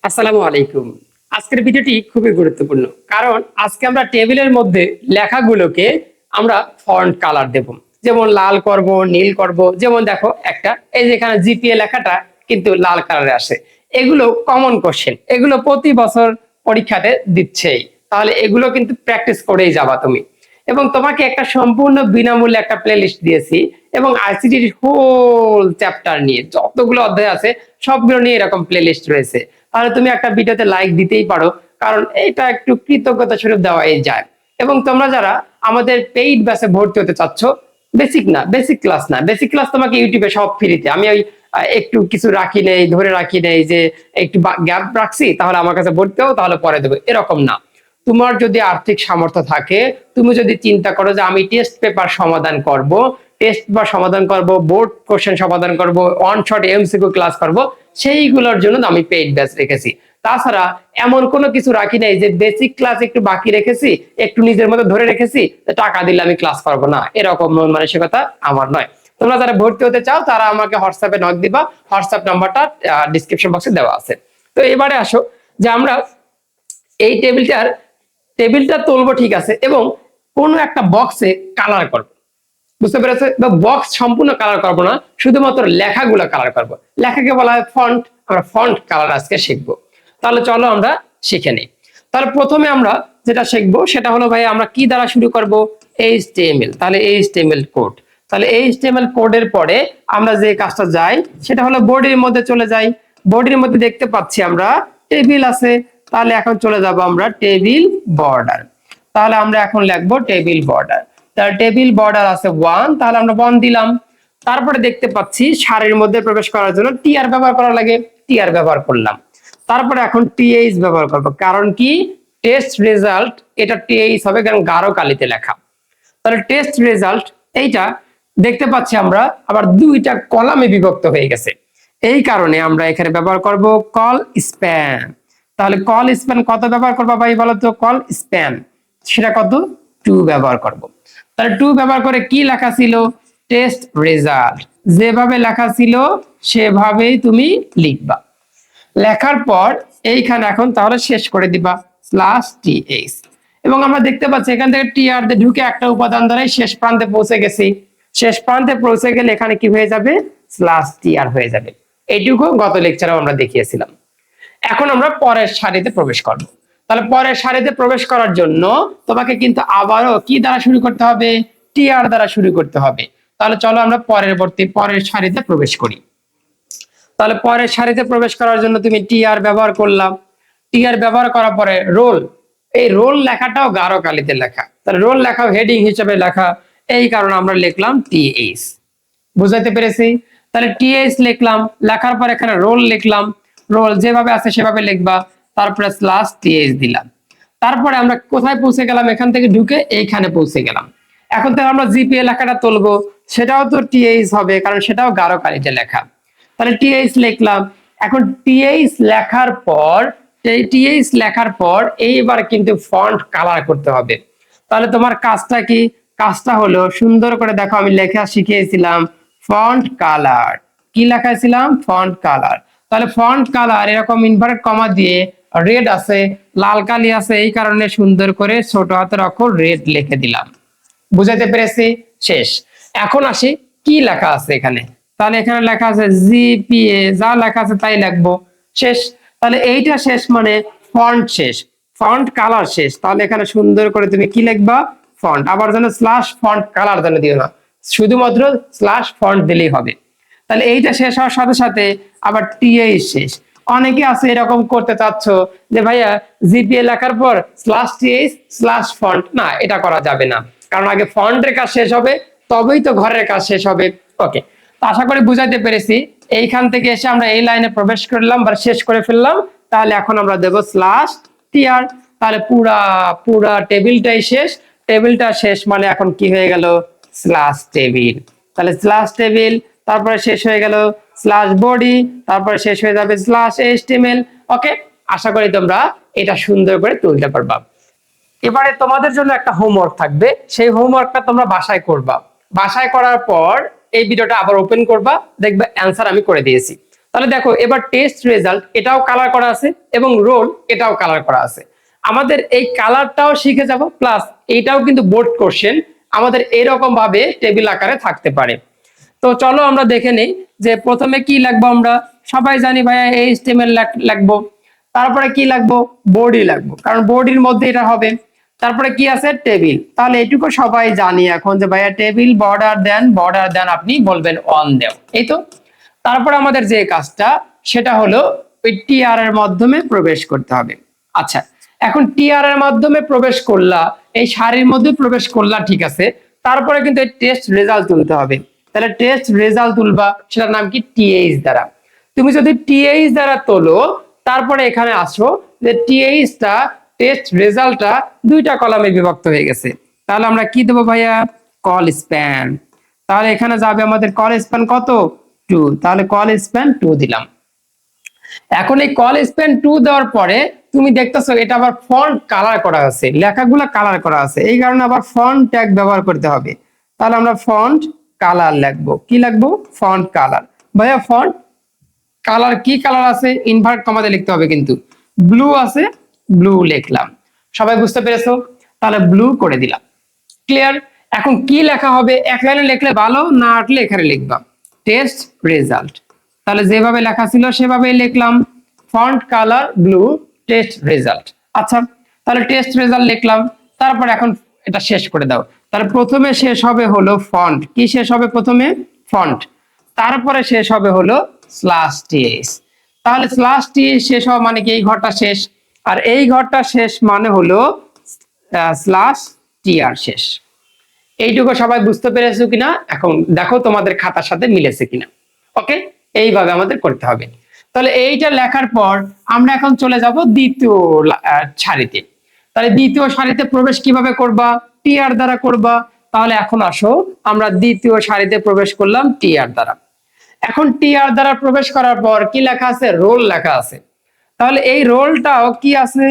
আসসালামু আলাইকুম। আজকের ভিডিওটি খুবই গুরুত্বপূর্ণ, কারণ আজকে আমরা টেবিলের মধ্যে লেখাগুলোকে আমরা ফন্ট কালার দেব। যেমন লাল করব, নীল করব। যেমন দেখো একটা এই যেখানে জিপিএ লেখাটা কিন্তু লাল কালারে আসে। এগুলো কমন কোশ্চেন, এগুলো প্রতি বছর পরীক্ষাতে দিচ্ছেই। তাহলে এগুলো কিন্তু প্র্যাকটিস করেই যাবা তুমি। এবং তোমাকে একটা সম্পূর্ণ বিনামূল্যে একটা প্লেলিস্ট দিয়েছি, এবং আইসিটির হোল চ্যাপ্টার নিয়ে যতগুলো অধ্যায় আছে সবগুলো নিয়ে এরকম প্লেলিস্ট রয়েছে। তাহলে তুমি একটা ভিডিওতে লাইক দিতেই পারো, কারণ এটা একটু কৃতজ্ঞতা স্বরূপ দেওয়াই যায়। এবং তোমরা যারা আমাদের পেইড ব্যাচে ভর্তি হতে চাচ্ছ, বেসিক ক্লাস না, বেসিক ক্লাস তোমাকে ইউটিউবে সব ফ্রিতে। আমি ওই একটু কিছু রাখি নেই, ধরে রাখি নেই যে একটু গ্যাপ রাখছি তাহলে আমার কাছে ভর্তি হও, তাহলে পরে দেবো, এরকম না। তোমার যদি আর্থিক সামর্থ্য থাকে, তুমি যদি চিন্তা করো যে আমি টেস্ট পেপার সমাধান করব, বোর্ড কোশ্চেন সমাধান করব, ওয়ান শট এমসিকিউ ক্লাস করব, সেইগুলোর জন্য আমি পেইড ব্যাচ রেখেছি। তাছাড়া এমন কোনো কিছু রাখি নাই যে বেসিক ক্লাস একটু বাকি রেখেছি, একটু নিজের মতো ধরে রেখেছি, টাকা দিলে আমি ক্লাস করবো না, এরকম মন মানসিকতা আমার নয়। তোমরা যারা ভর্তি হতে চাও তারা আমাকে হোয়াটসঅ্যাপে নক দিবা, হোয়াটসঅ্যাপ নাম্বারটা ডিসক্রিপশন বক্সে দেওয়া আছে। তো এবারে আসো যে আমরা এই টেবিলটা তুলবো, ঠিক আছে, এবং কোনো একটা বক্সে কালার করব, বুঝতে পেরেছো? বক্স সম্পূর্ণ কালার করব না, শুধুমাত্র লেখাগুলো কালার করব। লেখাকে বলা হয় ফন্ট, আমরা ফন্ট কালার আজকে শিখবো। তাহলে চলো আমরা শিখে নিই। তাহলে প্রথমে আমরা যেটা শিখবো সেটা হলো, ভাই আমরা কি দ্বারা শুরু করব? এইচটিএমএল। তাহলে এইচটিএমএল কোড, তাহলে এইচটিএমএল কোডের পরে আমরা যে কাজটা যাই সেটা হলো বডির মধ্যে চলে যাই। বডির মধ্যে দেখতে পাচ্ছি আমরা টেবিল আছে, তাহলে এখন চলে যাব আমরা টেবিল বর্ডার। তাহলে আমরা এখন লিখবো টেবিল বর্ডার। তাহলে টেবিল বর্ডার আছে 1, তাহলে আমরা 1 দিলাম। তারপরে দেখতে পাচ্ছি সারির মধ্যে প্রবেশ করার জন্য টিআর ব্যবহার করা লাগে, টিআর ব্যবহার করলাম। তারপরে এখন টিএইচ ব্যবহার করব, কারণ কি টেস্ট রেজাল্ট, এটা টিএইচ হবে কারণ গাঢ় কালিতে লেখা। তাহলে টেস্ট রেজাল্ট এইটা দেখতে পাচ্ছি আমরা আবার দুইটা কলামে বিভক্ত হয়ে গেছে, এই কারণে আমরা এখানে ব্যবহার করব কল স্প্যান। তাহলে কল স্প্যান কত ব্যবহার করবো ভাই বলো তো? কল স্প্যান সেটা কত? 2 ব্যবহার করব। তাহলে 2 ব্যবহার করে কি লেখা ছিল? Test result. যেভাবে লেখা ছিল সেভাবেই তুমি লিখবা। লেখার পর এইখানে এখন তাহলে শেষ করে দিবা /th, এবং আমরা দেখতে পাচ্ছি এখান থেকে টিআর দিয়ে ঢুকে একটা উপাদান দ্বারাই শেষ প্রান্তে পৌঁছে গেছি। শেষ প্রান্তে পৌঁছে গেলে এখানে কি হয়ে যাবে? /tr হয়ে যাবে। এইটুকু গত লেকচারে আমরা দেখিয়েছিলাম। এখন আমরা পরের সারিতে প্রবেশ করব। তাহলে পরের সারিতে প্রবেশ করার জন্য তোমাকে কিন্তু আবারও কি দ্বারা শুরু করতে হবে? টিআর দ্বারা শুরু করতে হবে। তাহলে চলো আমরা পরের সারিতে প্রবেশ করি। তাহলে পরের সারিতে প্রবেশ করার জন্য তুমি টিআর ব্যবহার করলাম। টিআর ব্যবহার করার পরে রোল, এই রোল লেখাটাও গাঢ় কালিতে লেখা, তাহলে রোল লেখাও হেডিং হিসেবে লেখা, এই কারণে আমরা লিখলাম টিএইচ। বুঝাইতে পেরেছি? তাহলে টিএইচ লিখলাম, লেখার পর এখানে রোল লিখলাম, রোল যেভাবে আছে সেভাবে লিখবা, তারপরে /th দিলাম। তারপরে আমরা কোথায় পৌঁছে গেলাম? এখান থেকে ঢুকে এইখানে পৌঁছে গেলাম। এখন তো আমরা জিপিএ লেখাটা তুলবো, সেটাও তো টিএইচ হবে কারণ সেটাও গাঢ় কালিতে লেখা। তাহলে টিএইচ লিখলাম। এখন টিএইচ লেখার পর এইবার কিন্তু ফন্ট কালার করতে হবে। তাহলে তোমার কাজটা কি? কাজটা হলো সুন্দর করে দেখো, আমি লেখা শিখিয়েছিলাম ফন্ট কালার। কি লেখাছিলাম? Font colour. তাহলে ফন্ট কালার এরকম ইনভার্টেড কমা দিয়ে, রেড আছে, লাল কালি আছে, এই কারণে সুন্দর করে ছোট হাতের অক্ষর রেড লিখে দিলাম। বুঝাইতে পেরেছি? শেষ। এখন আসি কি লেখা আছে এখানে। তাহলে এখানে লেখা আছে জিপিএ, যা লেখা আছে তাই লিখবো। শেষ। তাহলে এইটা শেষ মানে ফন্ট শেষ, ফন্ট কালার শেষ। তাহলে এখানে সুন্দর করে তুমি কি লিখবা? ফন্ট। আবার যেন /ফন্ট কালার যেন দিও না, শুধুমাত্র /ফন্ট দিলেই হবে। তাহলে এইটা শেষ হওয়ার সাথে সাথে আবার টিএইচ শেষ। অনেকে আছে এরকম করতে চাচ্ছ যে ভাইয়া জিপিএ লেখার পর /th /ফন্ট, না, এটা করা যাবে না, কারণ আগে ফন্টের কাজ শেষ হবে, তবেই তো ঘরের কাজ শেষ হবে। ওকে, তো আশা করি বুঝাইতে পেরেছি। এইখান থেকে এসে আমরা এই লাইনে প্রবেশ করলাম বা শেষ করে ফেললাম। তাহলে এখন আমরা দেব /tr। তাহলে পুরা টেবিলটাই শেষ। টেবিলটা শেষ মানে এখন কি হয়ে গেল? /টেবিল। তাহলে /টেবিল, তারপরে শেষ হয়ে গেল /বডি, তারপরে শেষ হয়ে যাবে /html। ওকে, আশা করি তোমরা এটা সুন্দর করে তুলতে পারবা। এবারে তোমাদের জন্য একটা হোমওয়ার্ক থাকবে, সেই হোমওয়ার্কটা তোমরা বাসায় করবা। বাসায় করার পর এই ভিডিওটা আবার ওপেন করবা, দেখবে অ্যান্সার আমি করে দিয়েছি। তাহলে দেখো এবার টেস্ট রেজাল্ট এটাও কালার করা আছে এবং রোল এটাও কালার করা আছে। আমাদের এই কালারটাও শিখে যাব, প্লাস এইটাও কিন্তু বোর্ড কোশ্চেন আমাদের এরকম ভাবে টেবিল আকারে থাকতে পারে। তো চলো আমরা দেখে নেই যে প্রথমে কি লিখবো। আমরা সবাই জানি ভাইয়া এইচটিএমএল লিখবো, তারপরে কি লিখবো, বডি লিখবো, কারণ বডির মধ্যে এটা হবে। তারপরে কি আছে, টেবিল। তাহলে এটুকু সবাই জানি এখন যে ভাইয়া টেবিল বর্ডার দেন আপনি বলবেন অন দেও, এই তো। তারপরে আমাদের যে কাজটা সেটা হলো ওই টিআর এর মাধ্যমে প্রবেশ করতে হবে। আচ্ছা, এখন টিআর এর মাধ্যমে প্রবেশ করলা, এই সারির মধ্যে প্রবেশ করলা, ঠিক আছে। তারপরে কিন্তু এই টেস্ট রেজাল্ট তুলতে হবে। তাহলে টেস্ট রেজাল্ট তুলবা, সেটার নাম কি, টিএইচ দ্বারা। তুমি যদি টিএইচ দ্বারা তোলো, তারপরে এখানে আসো যে টিএইচটা টেস্ট রেজাল্টটা দুইটা কলামে বিভক্ত হয়ে গেছে। তাহলে আমরা কি দেবো ভাইয়া, কল স্প্যান। তাহলে এখানে যাবে আমাদের কল স্প্যান কত, 2। তাহলে কল স্প্যান 2 দিলাম। এখন এই কল স্প্যান 2 দেওয়ার পরে তুমি দেখতেছো এটা আবার ফন্ট কালার করা আছে, লেখাগুলো কালার করা আছে, এই কারণে আবার ফন্ট ট্যাগ ব্যবহার করতে হবে। তাহলে আমরা ফন্ট কালার লিখবো। কি লিখবো, ফন্ট কালার। ভাইয়া ফন্ট কালার কি কালার আছে, ইনভার্ট কমাতে লিখতে হবে, কিন্তু ব্লু আছে, ব্লু লিখলাম। সবাই বুঝতে পেরেছো? তাহলে ব্লু করে দিলাম। ক্লিয়ার? এখন কি লেখা হবে, এক লাইনে লিখলে ভালো, না আটলে এখানে লিখবা টেস্ট রেজাল্ট। তাহলে যেভাবে লেখা ছিল সেভাবেই লিখলাম, font colour blue, test result. আচ্ছা, তাহলে টেস্ট রেজাল্ট লিখলাম। তারপর এখন এটা শেষ করে দাও। তাহলে প্রথমে শেষ হবে হলো ফন্ট। কি শেষ হবে প্রথমে, ফন্ট। তারপরে শেষ হবে হলো স্ল্যাশ টিএস। তাহলে স্ল্যাশ টিএস শেষ হওয়া মানে কি, এই ঘরটা শেষ, আর এই ঘরটা শেষ মানে হলো স্ল্যাশ টিআর শেষ। এইটুকু সবাই বুঝতে পেরেছো কিনা, এখন দেখো তোমাদের খাতার সাথে মিলেছে কিনা। ওকে, এইভাবে আমাদের করতে হবে। তাহলে এইটা লেখার পর আমরা এখন চলে যাব দ্বিতীয় সারিতে। তাহলে দ্বিতীয় সারিতে প্রবেশ কিভাবে করবা, টিআর দ্বারা করবা। তাহলে এখন আসো আমরা দ্বিতীয় সারিতে প্রবেশ করলাম টিআর দ্বারা। এখন টিআর দ্বারা প্রবেশ করার পর কি লেখা আছে, রোল লেখা আছে। তাহলে এই রোলটাও কি আছে,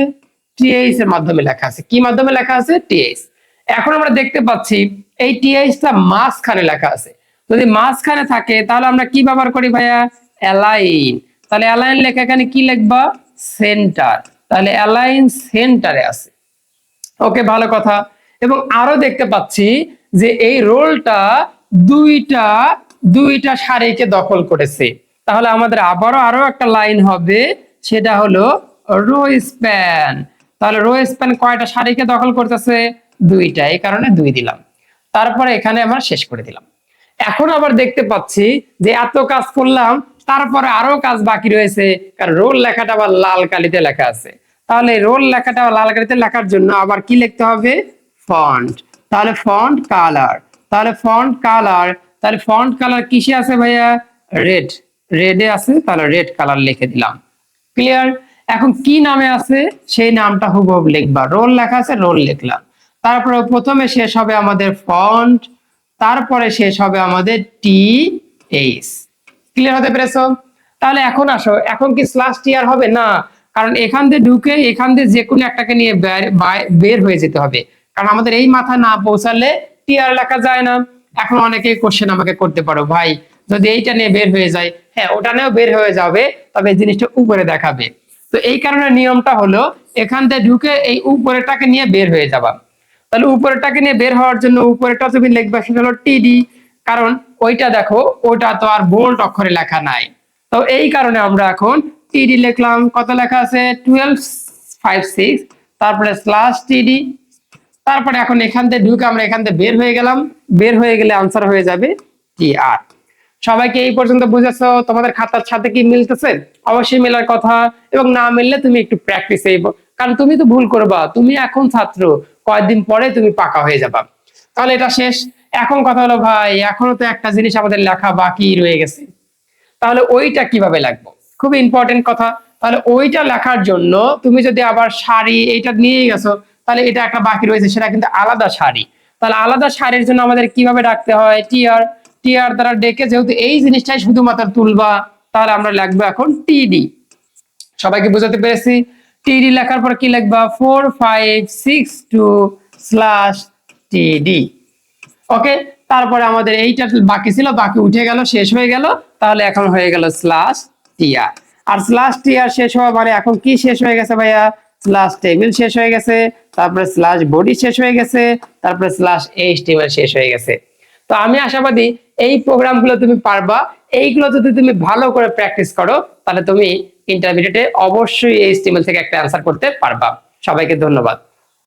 টিএইচ এর মাধ্যমে লেখা আছে। কি মাধ্যমে লেখা আছে, টিএইচ। এখন আমরা দেখতে পাচ্ছি এই টিএইচটা মাঝখানে লেখা আছে। যদি মাঝখানে থাকে তাহলে আমরা কি ব্যবহার করি ভাইয়া, অ্যালাইন। তাহলে অ্যালাইন লেখা এখানে কি লিখবা, সেন্টার। তাহলে অ্যালাইন সেন্টারে আছে। ওকে, ভালো কথা। এবং আরো দেখতে পাচ্ছি যে এই রোলটা দুইটা সারিকে দখল করেছে। তাহলে আমাদের আবারও আরো একটা লাইন হবে, সেটা হলো রো স্প্যান। তাহলে রো স্প্যান কয়টা সারিকে দখল করতেছে, দুইটা, এই কারণে 2 দিলাম। তারপরে এখানে আমরা শেষ করে দিলাম। এখন আবার দেখতে পাচ্ছি যে এত কাজ করলাম, তারপরে আরো কাজ বাকি রয়েছে, কারণ রোল লেখাটা আবার লাল কালিতে লেখা আছে। তাহলে রোল লেখাটা লাল কালিতে লেখার জন্য আবার কি লিখতে হবে, ফন্ট। তাহলে ফন্ট কালার। তাহলে ফন্ট কালার, তাহলে ফন্ট কালার কিসে আছে ভাইয়া, রেড, রেডে আছে। তাহলে রেড কালার লিখে দিলাম। ক্লিয়ার? এখন কি নামে আছে সেই নামটা হুবহু লিখবা। রোল লেখা আছে, রোল লিখলাম। তারপরে প্রথমে শেষ হবে আমাদের ফন্ট, তারপরে শেষ হবে আমাদের টিএইচ। ক্লিয়ার হতে পেরেছো? তাহলে এখন আসো, এখন কি স্ল্যাশ টিআর হবে না, কারণ এখান দিয়ে ঢুকে এখান দিয়ে যে কোনো একটাকে নিয়ে বের হয়ে যেতে হবে, কারণ আমাদের এই মাথা না পৌঁছালে টিআর লেখা যায় না। এখন অনেকে কোশ্চেন আমাকে করতে পারো, ভাই যদি এইটা নিয়ে বের হয়ে যায়, হ্যাঁ ওটা নিয়েও বের হয়ে যাবে, তবে জিনিসটা উপরে দেখাবে। তো এই কারণে নিয়মটা হলো এখান দিয়ে ঢুকে এই উপরেরটাকে নিয়ে বের হয়ে যাবা। তাহলে উপরেরটাকে নিয়ে বের হওয়ার জন্য উপরেরটা তুমি লিখবা, সেটা হলো টিডি, কারণ ওইটা দেখো ওইটা তো আর বোল্ড অক্ষরে লেখা নাই। তো এই কারণে আমরা এখন টিডি লিখলাম। কত লেখা আছে, 1256, তারপরে স্ল্যাশ টিডি। তারপরে এখন এখান থেকে ঢুকে আমরা এখান থেকে বের হয়ে গেলাম, বের হয়ে গেলে আনসার হয়ে যাবে টিআর। সবাইকে এই পর্যন্ত বুঝেছো? তোমাদের খাতার সাথে কি মিলতেছে? অবশ্যই মেলার কথা, এবং না মিললে তুমি একটু প্র্যাকটিস, কারণ তুমি তো ভুল করবা, তুমি এখন ছাত্র, কয়েকদিন পরে তুমি পাকা হয়ে যাবা। তাহলে এটা শেষ। এখন কথা হলো ভাই, এখনো তো একটা জিনিস আমাদের লেখা বাকি রয়ে গেছে। তাহলে ওইটা কিভাবে লিখবো, খুব ইম্পর্টেন্ট কথা। তাহলে ওইটা লেখার জন্য তুমি যদি আবার সারি এইটা নিয়ে গেছো, তাহলে এটা একটা বাকি রয়েছে, সেটা কিন্তু আলাদা সারি। তাহলে আলাদা সারির জন্য আমাদের কিভাবে ডাকতে হয়, টিআর। টিআর দ্বারা ডেকে যেহেতু এই জিনিসটাই শুধুমাত্র তুলবা, তাহলে আমরা লিখবো এখন টিডি। সবাইকে বুঝাতে পেরেছি? টিডি লেখার পর কি লিখবা, 4562 স্ল্যাশ টিডি। ওকে, তারপরে আমাদের এইটা বাকি ছিল, বাকি উঠে গেল, শেষ হয়ে গেল। তাহলে এখন হয়ে গেল স্ল্যাশ টিআর। আর স্ল্যাশ টিআর শেষ হওয়া মানে এখন কি শেষ হয়ে গেছে ভাইয়া? স্ল্যাশ টেবিল শেষ হয়ে গেছে, তারপরে স্ল্যাশ বডি শেষ হয়ে গেছে, তারপরে স্ল্যাশ এইচটিএমএল শেষ হয়ে গেছে। তো আমি আশাবাদী এই প্রোগ্রামগুলো তুমি পারবা। এইগুলো যদি তুমি ভালো করে প্র্যাকটিস করো তাহলে তুমি ইন্টারমিডিয়েটে অবশ্যই এইচটিএমএল থেকে একটা অ্যান্সার করতে পারবা। সবাইকে ধন্যবাদ।